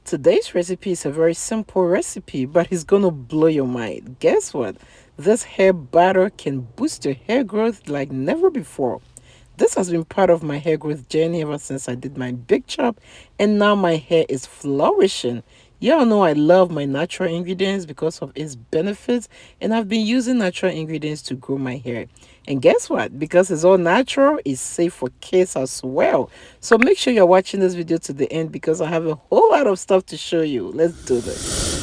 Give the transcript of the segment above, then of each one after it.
Today's recipe is a very simple recipe, but it's gonna blow your mind. Guess what? This hair butter can boost your hair growth like never before. This has been part of my hair growth journey ever since I did my big chop, and now my hair is flourishing. Y'all know I love my natural ingredients because of its benefits, and I've been using natural ingredients to grow my hair. And guess what? Because it's all natural, it's safe for kids as well. So make sure you're watching this video to the end because I have a whole lot of stuff to show you. Let's do this.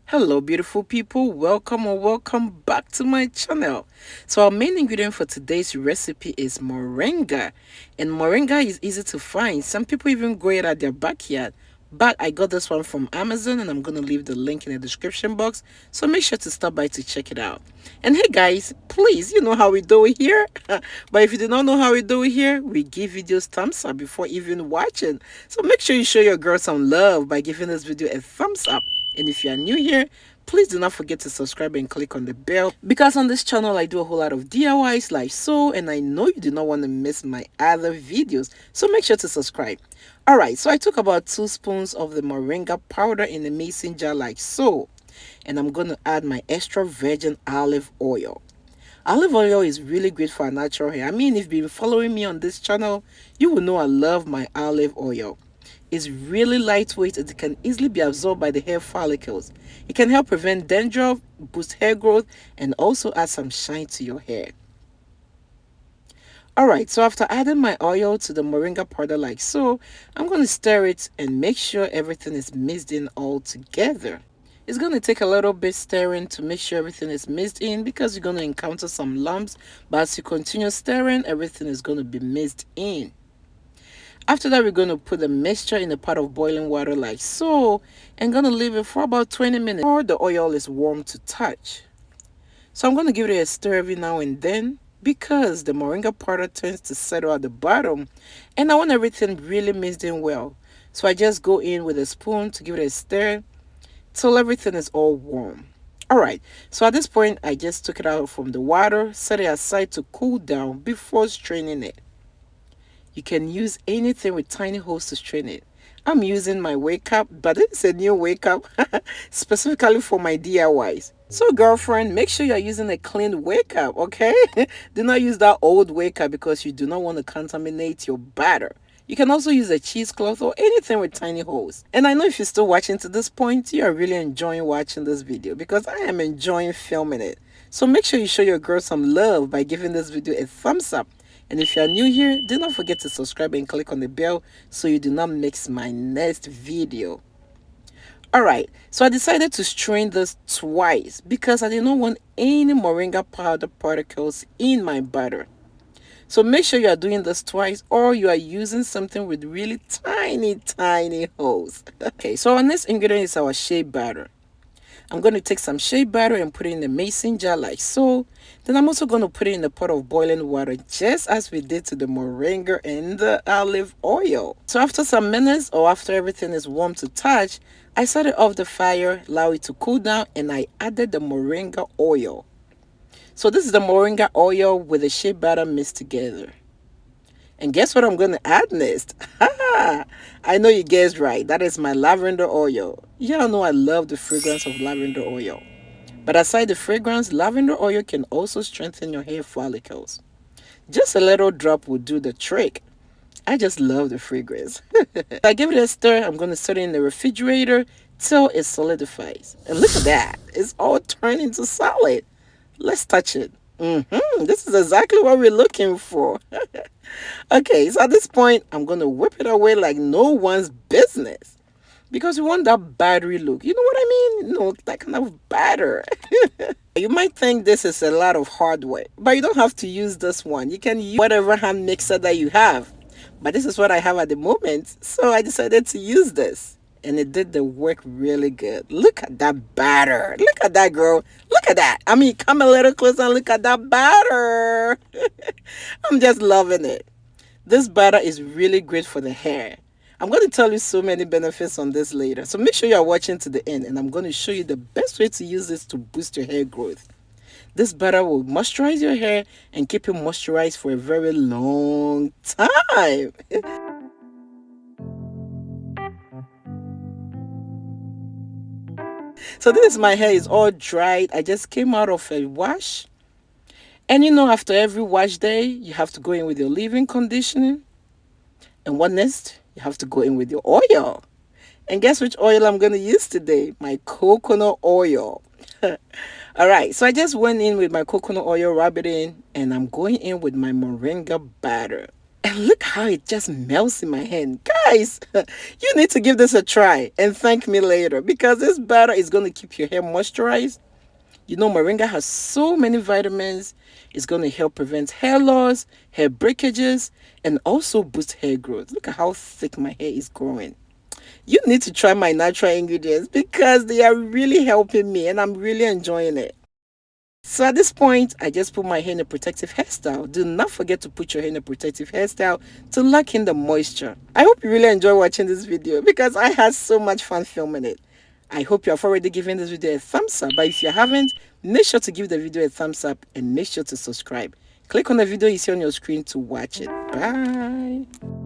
Hello beautiful people, welcome or welcome back to my channel. So our main ingredient for today's recipe is moringa, and moringa is easy to find. Some people even grow it at their backyard, but I got this one from Amazon and I'm going to leave the link in the description box, so make sure to stop by to check it out. And hey guys, please, you know how we do it here. But if you do not know how we do it here, we give videos thumbs up before even watching. So make sure you show your girl some love by giving this video a thumbs up. And if you are new here, please do not forget to subscribe and click on the bell, because on this channel I do a whole lot of DIYs like so, and I know you do not want to miss my other videos, so make sure to subscribe. Alright, so I took about 2 spoons of the moringa powder in a mason jar like so, and I'm going to add my extra virgin olive oil. Olive oil is really great for our natural hair. I mean, if you've been following me on this channel, you will know I love my olive oil. It's really lightweight and it can easily be absorbed by the hair follicles. It can help prevent dandruff, boost hair growth, and also add some shine to your hair. Alright, so after adding my oil to the moringa powder like so, I'm going to stir it and make sure everything is mixed in all together. It's going to take a little bit stirring to make sure everything is mixed in, because you're going to encounter some lumps, but as you continue stirring, everything is going to be mixed in. After that, we're going to put the mixture in a pot of boiling water like so, and going to leave it for about 20 minutes or the oil is warm to touch. So I'm going to give it a stir every now and then, because the moringa powder tends to settle at the bottom and I want everything really mixed in well. So I just go in with a spoon to give it a stir till everything is all warm. Alright, so at this point I just took it out from the water, set it aside to cool down before straining it. You can use anything with tiny holes to strain it. I'm using my wake up, but it's a new wake up specifically for my DIYs. So girlfriend, make sure you're using a clean wake up, okay? Do not use that old wake up because you do not want to contaminate your batter. You can also use a cheesecloth or anything with tiny holes. And I know if you're still watching to this point, you are really enjoying watching this video, because I am enjoying filming it. So make sure you show your girl some love by giving this video a thumbs up. And if you are new here, do not forget to subscribe and click on the bell so you do not miss my next video. Alright, so I decided to strain this twice because I did not want any moringa powder particles in my butter. So make sure you are doing this twice, or you are using something with really tiny holes. Okay, so our next ingredient is our shea butter. I'm going to take some shea butter and put it in a mason jar like so. Then I'm also going to put it in a pot of boiling water, just as we did to the moringa and the olive oil. So after some minutes, or after everything is warm to touch, I started off the fire, allow it to cool down, and I added the moringa oil. So this is the moringa oil with the shea butter mixed together. And guess what I'm going to add next? I know you guessed right. That is my lavender oil. Y'all know I love the fragrance of lavender oil. But aside the fragrance, lavender oil can also strengthen your hair follicles. Just a little drop will do the trick. I just love the fragrance. I give it a stir. I'm going to set it in the refrigerator till it solidifies. And look at that. It's all turned into solid. Let's touch it. This is exactly what we're looking for. Okay, so at this point, I'm going to whip it away like no one's business, because we want that battery look. You know what I mean? You know, that kind of batter. You might think this is a lot of hardware, but you don't have to use this one. You can use whatever hand mixer that you have. But this is what I have at the moment, so I decided to use this. And it did the work really good. Look at that batter. Look at that, girl. Look at that. I mean, come a little closer and look at that batter. I'm just loving it. This batter is really great for the hair. I'm going to tell you so many benefits on this later. So make sure you are watching to the end, and I'm going to show you the best way to use this to boost your hair growth. This batter will moisturize your hair and keep it moisturized for a very long time. So this is my hair is all dried. I just came out of a wash. And after every wash day, you have to go in with your leave-in conditioning. And what next? You have to go in with your oil. And guess which oil I'm going to use today? My coconut oil. All right, so I just went in with my coconut oil, rub it in, and I'm going in with my moringa batter. And look how it just melts in my hand. Guys, you need to give this a try and thank me later because this batter is going to keep your hair moisturized. Moringa has so many vitamins. It's going to help prevent hair loss, hair breakages, and also boost hair growth. Look at how thick my hair is growing. You need to try my natural ingredients because they are really helping me and I'm really enjoying it. So at this point, I just put my hair in a protective hairstyle. Do not forget to put your hair in a protective hairstyle to lock in the moisture. I hope you really enjoy watching this video because I had so much fun filming it. I hope you have already given this video a thumbs up, but if you haven't, make sure to give the video a thumbs up and make sure to subscribe. Click on the video you see on your screen to watch it. Bye.